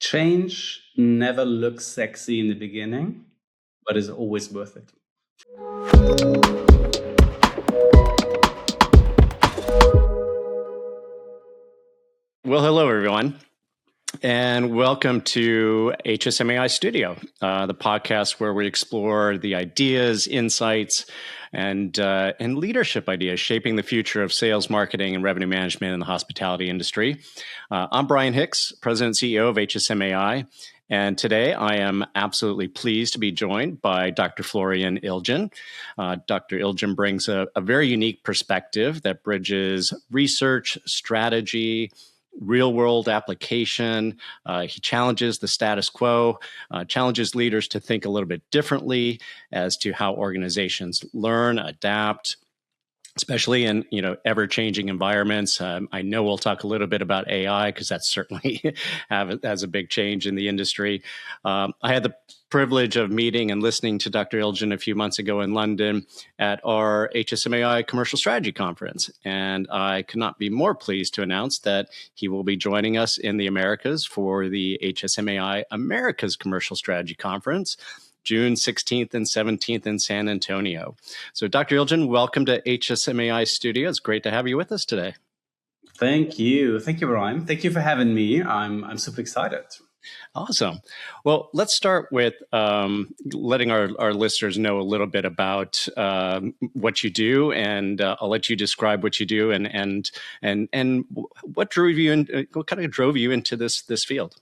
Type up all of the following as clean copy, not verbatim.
Change never looks sexy in the beginning, but is always worth it. Well, hello, everyone, and welcome to HSMAI Studio, the podcast where we explore the ideas, insights, and leadership ideas shaping the future of sales, marketing, and revenue management in the hospitality industry. I'm Brian Hicks, President and CEO of HSMAI, and today I am absolutely pleased to be joined by Dr. Florian Ilgen. Dr. Ilgen brings a very unique perspective that bridges research, strategy, real-world application. He challenges the status quo, challenges leaders to think a little bit differently as to how organizations learn, adapt, especially in ever-changing environments. I know we'll talk a little bit about AI because that's certainly has a big change in the industry. I had the privilege of meeting and listening to Dr. Ilgen a few months ago in London at our HSMAI Commercial Strategy Conference, and I could not be more pleased to announce that he will be joining us in the Americas for the HSMAI Americas Commercial Strategy Conference, June 16th and 17th in San Antonio. So Dr. Ilgen, welcome to HSMAI Studio. It's great to have you with us today. Thank you. Thank you, Brian. Thank you for having me. I'm super excited. Awesome. Well, let's start with letting our listeners know a little bit about what you do, and I'll let you describe what you do and what drove you in, what kind of drove you into this field.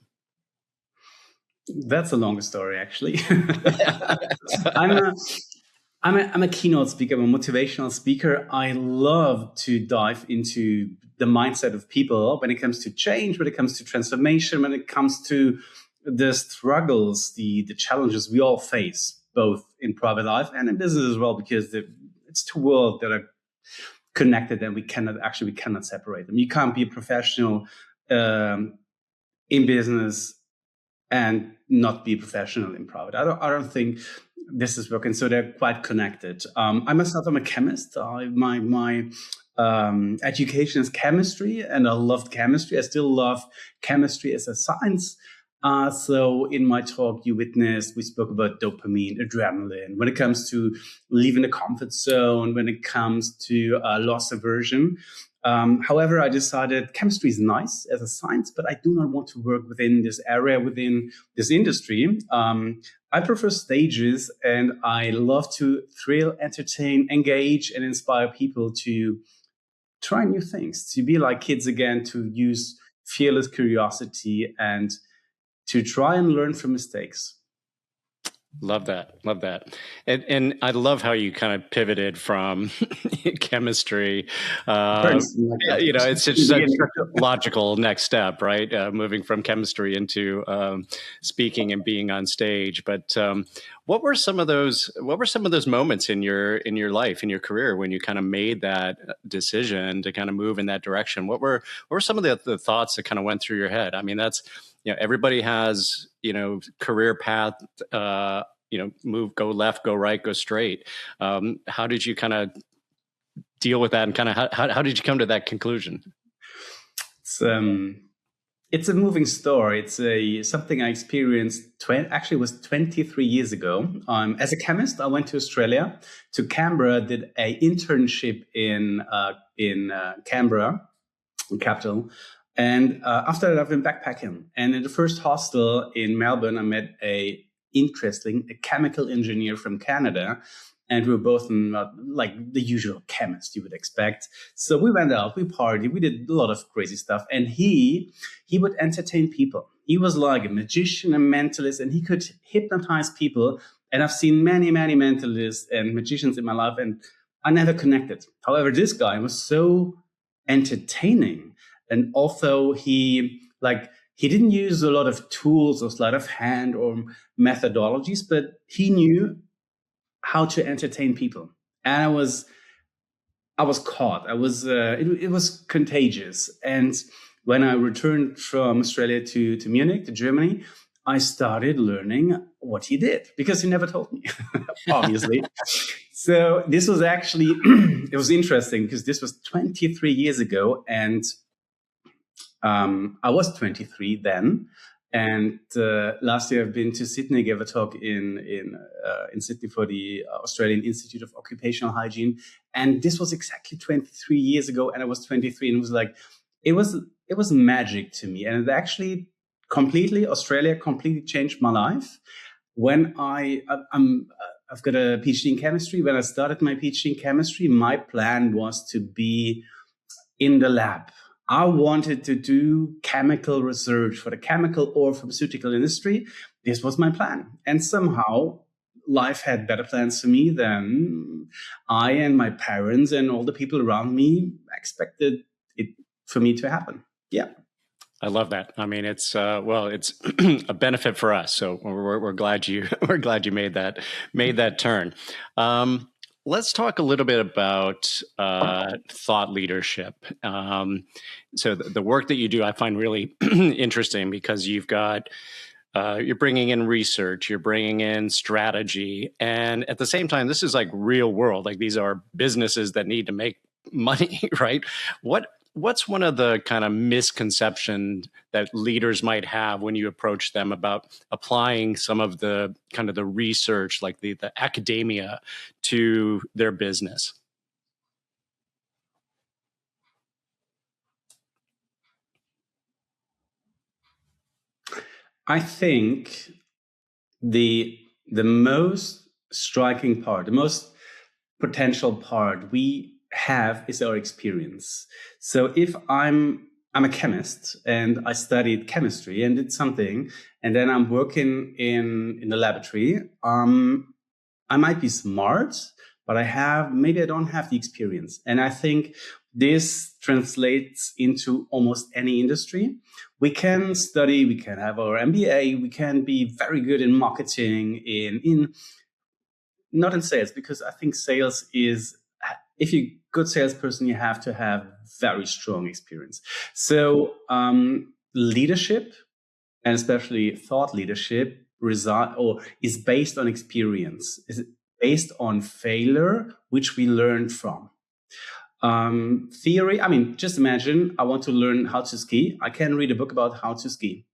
That's a long story, actually. I'm a keynote speaker. I'm a motivational speaker. I love to dive into the mindset of people when it comes to change, when it comes to transformation, when it comes to the struggles, the challenges we all face, both in private life and in business as well, because it's two worlds that are connected and we cannot separate them. You can't be a professional in business and not be professional in private. I don't think this is working. So they're quite connected. I myself am a chemist. My education is chemistry, and I loved chemistry. I still love chemistry as a science. So in my talk, we spoke about dopamine, adrenaline, when it comes to leaving the comfort zone, when it comes to loss aversion. However, I decided chemistry is nice as a science, but I do not want to work within this area, within this industry. I prefer stages, and I love to thrill, entertain, engage, and inspire people to try new things, to be like kids again, to use fearless curiosity and to try and learn from mistakes. Love that. And I love how you kind of pivoted from chemistry. It's such a logical next step, right? Moving from chemistry into speaking and being on stage. But what were some of those moments in your life, in your career, when you kind of made that decision to kind of move in that direction? What were some of the thoughts that kind of went through your head? I mean, that's, everybody has, career path, go left, go right, go straight. How did you kind of deal with that, and kind of how did you come to that conclusion? It's a moving story. It's something I experienced. Actually, it was 23 years ago. As a chemist, I went to Australia, to Canberra, did an internship in Canberra, the capital. And after that, I've been backpacking. And in the first hostel in Melbourne, I met a chemical engineer from Canada. And we were both not like the usual chemist you would expect. So we went out, we partied, we did a lot of crazy stuff. And he would entertain people. He was like a magician, a mentalist, and he could hypnotize people. And I've seen many, many mentalists and magicians in my life, and I never connected. However, this guy was so entertaining. And although he didn't use a lot of tools or sleight of hand or methodologies, but he knew how to entertain people. And I was caught. It was contagious. And when I returned from Australia to Munich, to Germany, I started learning what he did, because he never told me, obviously. So this was actually, it was interesting because this was 23 years ago, and I was 23 then. And last year I've been to Sydney, gave a talk in Sydney for the Australian Institute of Occupational Hygiene. And this was exactly 23 years ago. And I was 23, and it was like, it was magic to me. And it actually Australia completely changed my life. When I've got a PhD in chemistry. When I started my PhD in chemistry, my plan was to be in the lab. I wanted to do chemical research for the chemical or pharmaceutical industry. This was my plan. And somehow life had better plans for me than I and my parents and all the people around me expected it for me to happen. Yeah. I love that. I mean, it's it's a benefit for us. So we're glad you made that turn. Let's talk a little bit about thought leadership. So the work that you do, I find really interesting, because you've got you're bringing in research, you're bringing in strategy, and at the same time, this is like real world. Like, these are businesses that need to make money, right? What's one of the kind of misconceptions that leaders might have when you approach them about applying some of the kind of the research, like the academia, to their business? I think the most striking part, the most potential part we have is our experience. So if I'm a chemist and I studied chemistry and did something, and then I'm working in the laboratory, I might be smart, but maybe I don't have the experience. And I think this translates into almost any industry. We can study, we can have our MBA, we can be very good in marketing, in not in sales, because I think sales is, if you're a good salesperson, you have to have very strong experience. So leadership, and especially thought leadership, is based on experience, is based on failure, which we learned from. Theory, I mean, just imagine I want to learn how to ski. I can read a book about how to ski,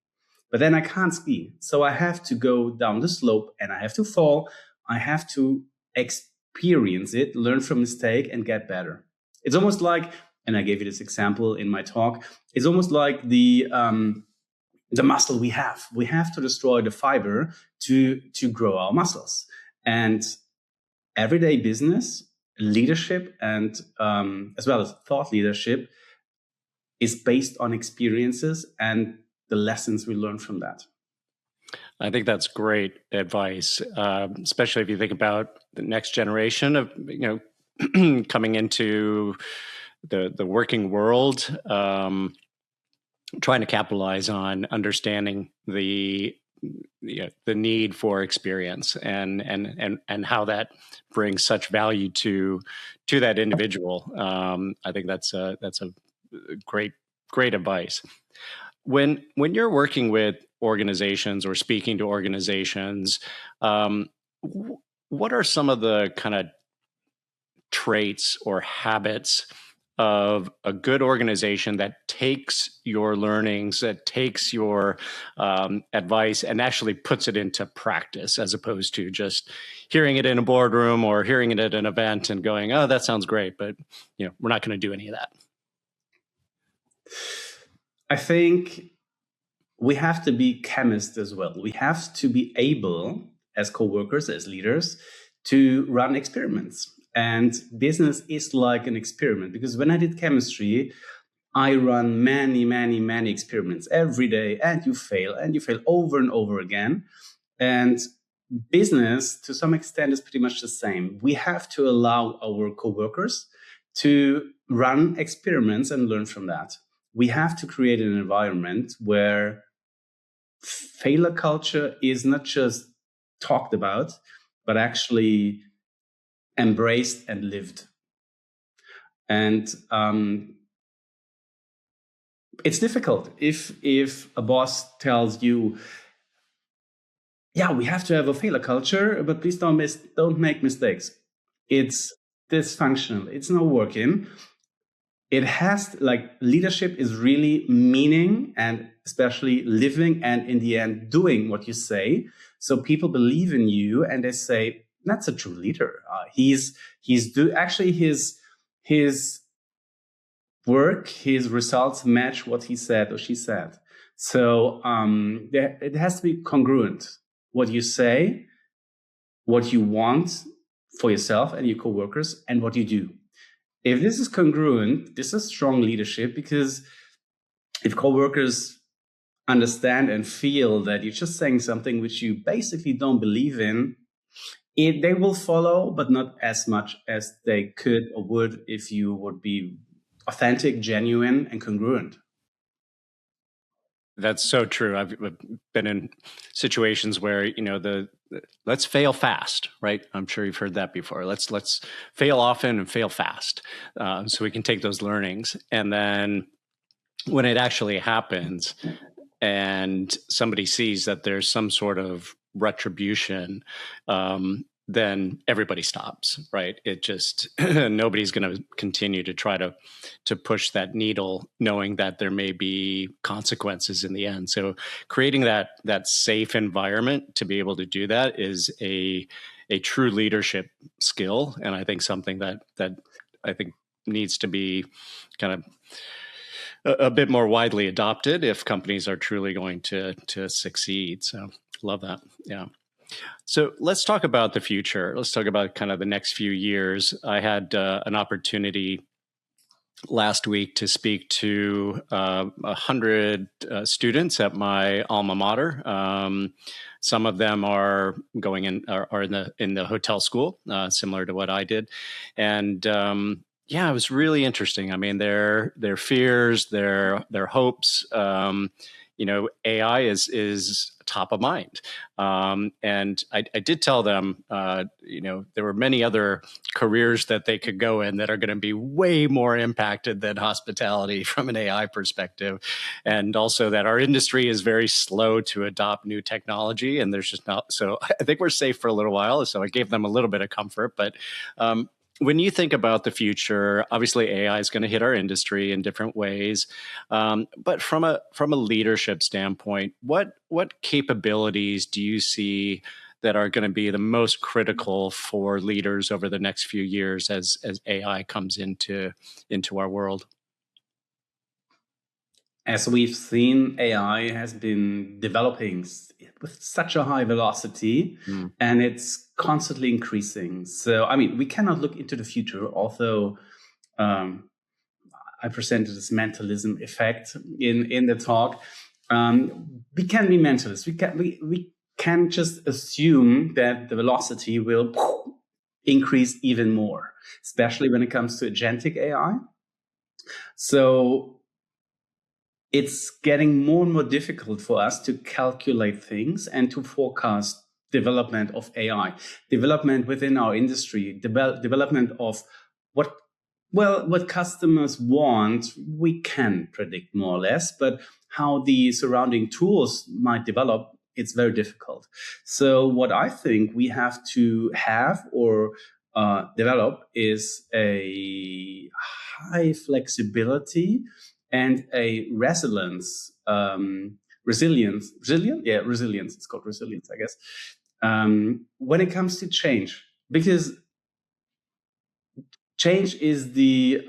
but then I can't ski. So I have to go down the slope and I have to fall. I have to experience it, learn from mistake, and get better. It's almost like, and I gave you this example in my talk, it's almost like the muscle we have. We have to destroy the fiber to grow our muscles. And everyday business, leadership, and as well as thought leadership is based on experiences and the lessons we learn from that. I think that's great advice, especially if you think about the next generation of, coming into the working world, trying to capitalize on understanding the need for experience and how that brings such value to that individual. I think that's a great advice. When you're working with organizations or speaking to organizations, what are some of the kind of traits or habits of a good organization that takes your learnings, that takes your advice and actually puts it into practice, as opposed to just hearing it in a boardroom or hearing it at an event and going, "Oh, that sounds great," but we're not going to do any of that? I think we have to be chemists as well. We have to be able, as co-workers, as leaders, to run experiments. And business is like an experiment, because when I did chemistry, I run many experiments every day, and you fail over and over again. And business, to some extent, is pretty much the same. We have to allow our co-workers to run experiments and learn from that. We have to create an environment where failure culture is not just talked about, but actually embraced and lived. And it's difficult if a boss tells you, "Yeah, we have to have a failure culture, but please don't make mistakes." It's dysfunctional. It's not working. it has, like, leadership is really meaning, and especially living, and in the end doing what you say. So people believe in you, and they say that's a true leader. Actually his work, his results match what he said or she said. So it has to be congruent. What you say, what you want for yourself and your coworkers, and what you do. If this is congruent, this is strong leadership, because if coworkers understand and feel that you're just saying something which you basically don't believe in, they will follow, but not as much as they could or would if you would be authentic, genuine, and congruent. That's so true. I've been in situations where, let's fail fast, right? I'm sure you've heard that before. Let's fail often and fail fast, so we can take those learnings. And then when it actually happens, and somebody sees that there's some sort of retribution, then everybody stops, right? It just nobody's going to continue to try to push that needle, knowing that there may be consequences in the end. So creating that safe environment to be able to do that is a true leadership skill, and I think something that I think needs to be kind of a bit more widely adopted if companies are truly going to succeed. So love that. Yeah. So let's talk about the future. Let's talk about kind of the next few years. I had an opportunity last week to speak to 100 students at my alma mater. Some of them are going are in the hotel school, similar to what I did, and yeah, it was really interesting. I mean, their fears, their hopes. AI is top of mind, and I did tell them, there were many other careers that they could go in that are going to be way more impacted than hospitality from an AI perspective, and also that our industry is very slow to adopt new technology, and there's just not. So I think we're safe for a little while. So I gave them a little bit of comfort, but. When you think about the future, obviously AI is going to hit our industry in different ways, but from a leadership standpoint, what capabilities do you see that are going to be the most critical for leaders over the next few years as AI comes into our world? As we've seen, AI has been developing with such a high velocity, and it's constantly increasing. So, I mean, we cannot look into the future, although I presented this mentalism effect in the talk. We can be mentalists. We can just assume that the velocity will increase even more, especially when it comes to agentic AI. So it's getting more and more difficult for us to calculate things and to forecast development of AI, development within our industry, development of what customers want. We can predict more or less, but how the surrounding tools might develop, it's very difficult. So what I think we have to have or develop is a high flexibility and a resilience. Resilience. It's called resilience, I guess. When it comes to change, because change is the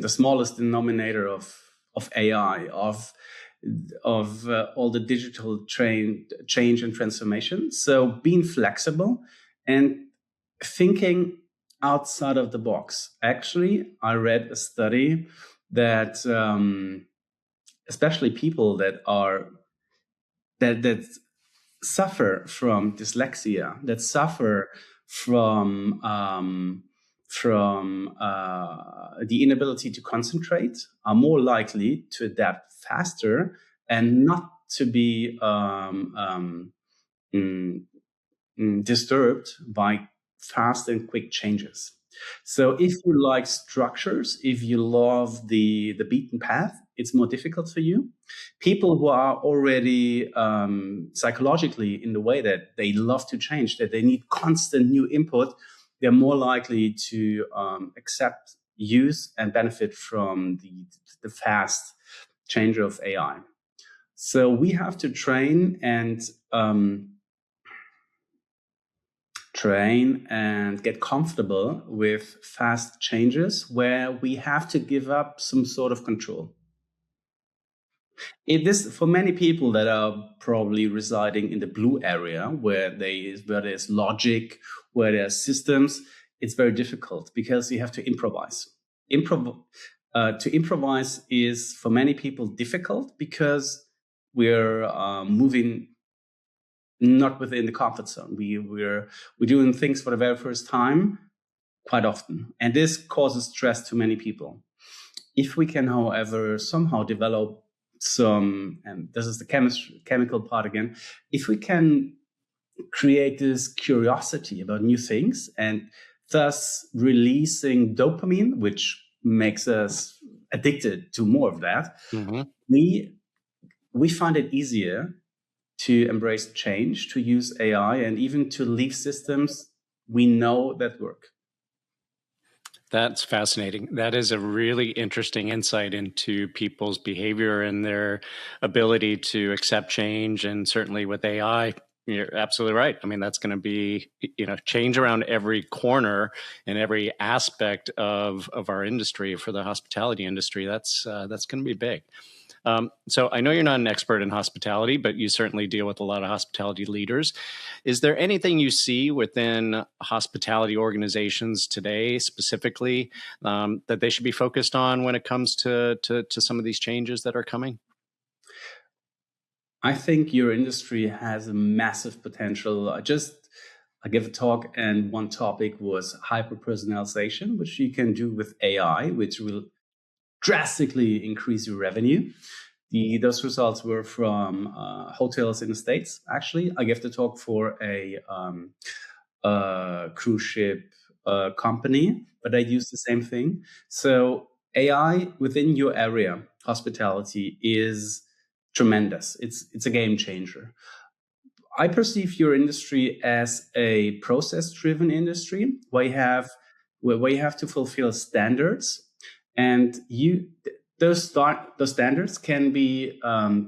smallest denominator of AI, of all the digital change and transformation. So being flexible and thinking outside of the box. Actually, I read a study that especially people that suffer from dyslexia, that suffer from the inability to concentrate, are more likely to adapt faster and not to be disturbed by fast and quick changes. So if you like structures, if you love the beaten path, it's more difficult for you. People who are already psychologically in the way that they love to change, that they need constant new input, they're more likely to accept use and benefit from the fast change of AI. So we have to train and get comfortable with fast changes where we have to give up some sort of control. For many people that are probably residing in the blue area where there's logic, where there's systems, it's very difficult because you have to improvise. To improvise is for many people difficult because we're moving not within the comfort zone. We're doing things for the very first time quite often, and this causes stress to many people. If we can, however, somehow develop some, and this is the chemical part again, if we can create this curiosity about new things and thus releasing dopamine, which makes us addicted to more of that, we find it easier to embrace change, to use AI, and even to leave systems we know that work. That's fascinating. That is a really interesting insight into people's behavior and their ability to accept change. And certainly with AI, you're absolutely right. I mean, that's going to be, change around every corner and every aspect of our industry. For the hospitality industry, that's going to be big. So I know you're not an expert in hospitality, but you certainly deal with a lot of hospitality leaders. Is there anything you see within hospitality organizations today specifically that they should be focused on when it comes to some of these changes that are coming? I think your industry has a massive potential. I gave a talk, and one topic was hyper-personalization, which you can do with AI, which will drastically increase your revenue. Those results were from hotels in the States. Actually, I gave the talk for a cruise ship company, but I used the same thing. So AI within your area, hospitality, is tremendous. It's a game changer. I perceive your industry as a process-driven industry where you have to fulfill standards, and those standards can be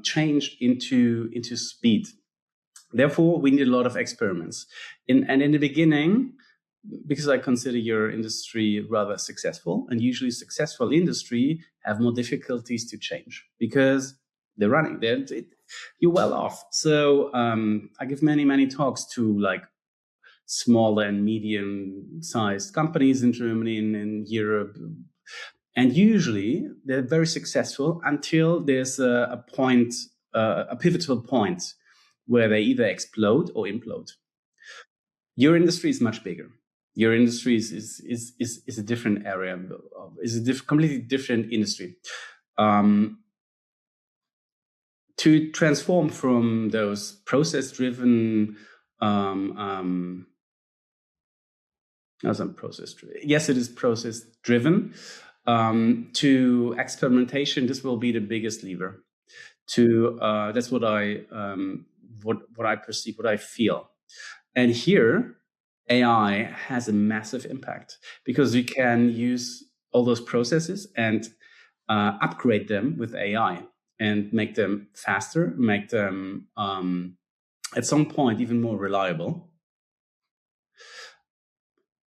changed into speed. Therefore, we need a lot of experiments. In the beginning, because I consider your industry rather successful, and usually successful industry have more difficulties to change because they're running. You're well off. So I give many talks to like small and medium-sized companies in Germany and in Europe. And usually they're very successful until there's a point, a pivotal point where they either explode or implode. Your industry is much bigger. Your industry is a different area, is a completely different industry. To transform from those process-driven, yes, it is process-driven, to experimentation. This will be the biggest lever. That's what I perceive, what I feel. And here, AI has a massive impact because you can use all those processes and upgrade them with AI and make them faster, make them at some point even more reliable.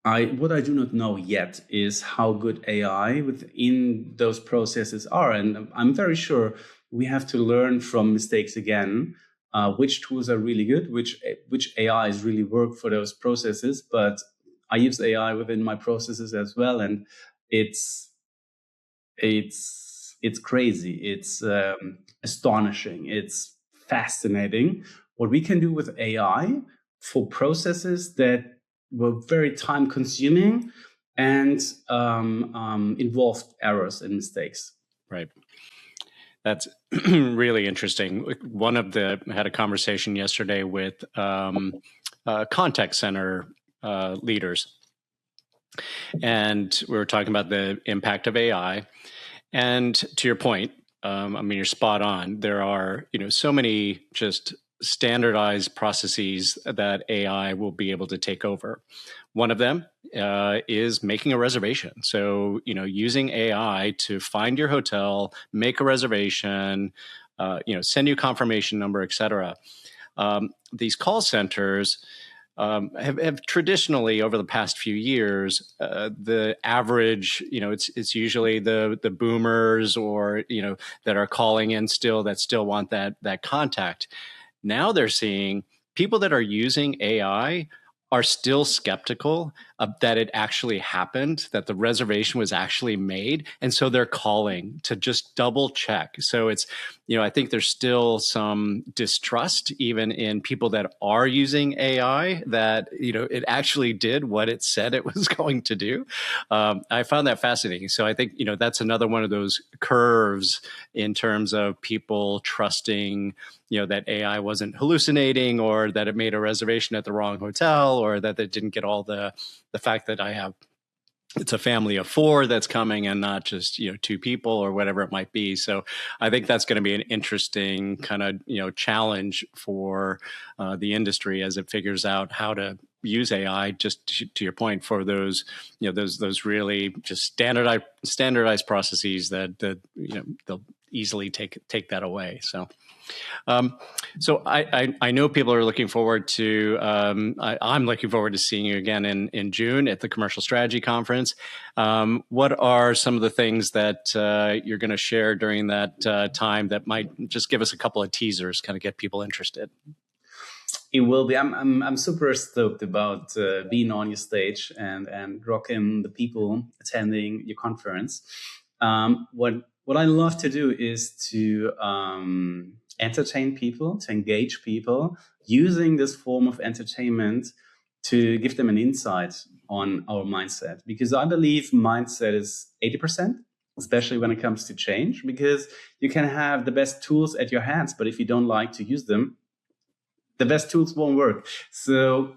What I do not know yet is how good AI within those processes are. And I'm very sure we have to learn from mistakes again, which tools are really good, which AIs really work for those processes. But I use AI within my processes as well. And it's crazy. It's astonishing. It's fascinating what we can do with AI for processes that were very time consuming and involved errors and mistakes. Right. That's really interesting. I had a conversation yesterday with contact center leaders, and we were talking about the impact of AI. And to your point, I mean, you're spot on. There are, so many just standardized processes that AI will be able to take over. One of them is making a reservation. So, using AI to find your hotel, make a reservation, send you a confirmation number, et cetera. These call centers have traditionally, over the past few years, the average, it's usually the boomers or that are calling in that still want that contact. Now they're seeing people that are using AI are still skeptical that it actually happened, that the reservation was actually made. And so they're calling to just double check. So it's, I think there's still some distrust even in people that are using AI that, it actually did what it said it was going to do. I found that fascinating. So I think, that's another one of those curves in terms of people trusting that AI wasn't hallucinating, or that it made a reservation at the wrong hotel, or that it didn't get all the fact that it's a family of 4 that's coming and not just, 2 people or whatever it might be. So I think that's going to be an interesting kind of, challenge for the industry as it figures out how to use AI, just to your point, for those, those really just standardized processes that they'll easily take that away. So I know people are looking forward to, I'm looking forward to seeing you again in June at the Commercial Strategy Conference. What are some of the things that you're going to share during that time that might just give us a couple of teasers, kind of get people interested? It will be. I'm super stoked about being on your stage and rocking the people attending your conference. What I love to do is to entertain people, to engage people, using this form of entertainment to give them an insight on our mindset. Because I believe mindset is 80%, especially when it comes to change, because you can have the best tools at your hands, but if you don't like to use them, the best tools won't work. So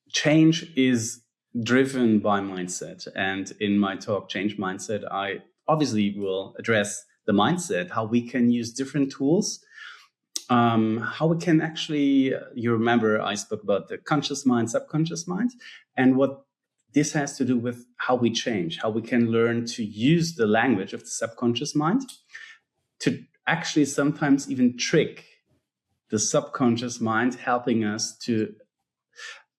change is driven by mindset. And in my talk, Change Mindset, I obviously will address the mindset, how we can use different tools, how we can actually, you remember I spoke about the conscious mind, subconscious mind, and what this has to do with how we change, how we can learn to use the language of the subconscious mind to actually sometimes even trick the subconscious mind, helping us to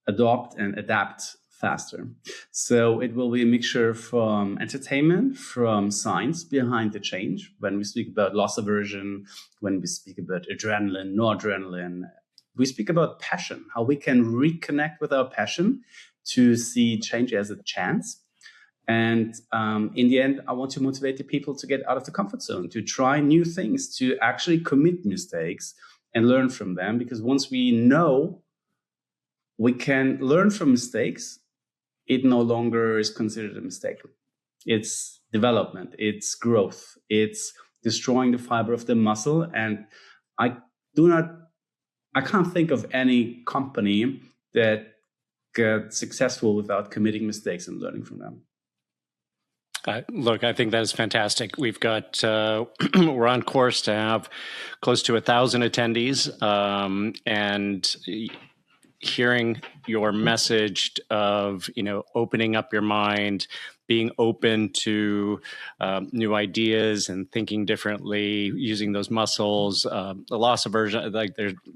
adopt and adapt faster. So it will be a mixture from entertainment, from science behind the change. When we speak about loss aversion, when we speak about adrenaline, noradrenaline, we speak about passion, how we can reconnect with our passion to see change as a chance. And in the end, I want to motivate the people to get out of the comfort zone, to try new things, to actually commit mistakes and learn from them. Because once we know we can learn from mistakes, it no longer is considered a mistake. It's development, it's growth, it's destroying the fiber of the muscle. And I can't think of any company that got successful without committing mistakes and learning from them. Look, I think that is fantastic. We've got, we're on course to have close to 1,000 attendees, and hearing your message of, opening up your mind, being open to new ideas and thinking differently, using those muscles, the loss aversion,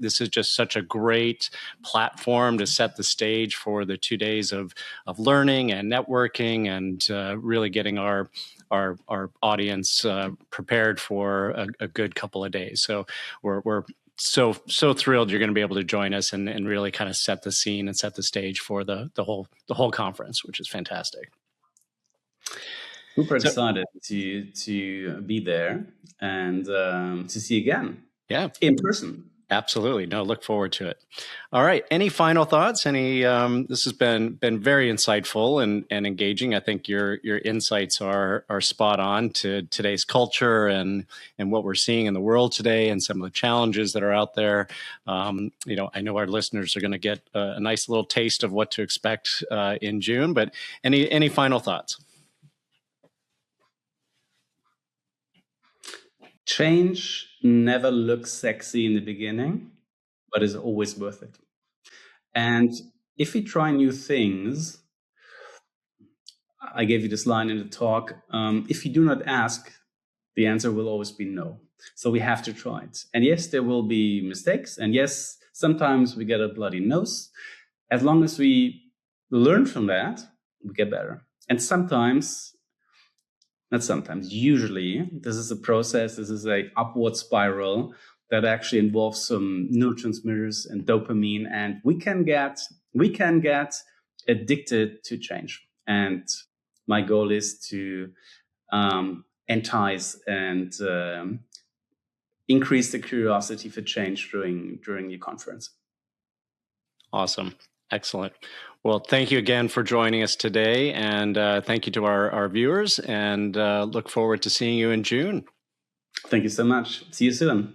this is just such a great platform to set the stage for the 2 days of learning and networking, and really getting our audience prepared for a good couple of days. So we're so thrilled you're going to be able to join us and really kind of set the scene and set the stage for the whole conference, which is fantastic. Super excited to be there and to see you again. Yeah, in person. Absolutely. No, look forward to it. All right. Any final thoughts? This has been very insightful and engaging. I think your insights are spot on to today's culture and what we're seeing in the world today and some of the challenges that are out there. I know our listeners are going to get a nice little taste of what to expect in June, but any final thoughts? Change never looks sexy in the beginning, but it's always worth it. And if we try new things, I gave you this line in the talk, if you do not ask, the answer will always be no. So we have to try it. And yes, there will be mistakes. And yes, sometimes we get a bloody nose. As long as we learn from that, we get better. And sometimes, not sometimes, usually, this is a process, this is a upward spiral that actually involves some neurotransmitters and dopamine, and we can get addicted to change. And my goal is to entice and increase the curiosity for change during your conference. Awesome. Excellent. Well, thank you again for joining us today, and thank you to our viewers, and look forward to seeing you in June. Thank you so much. See you soon.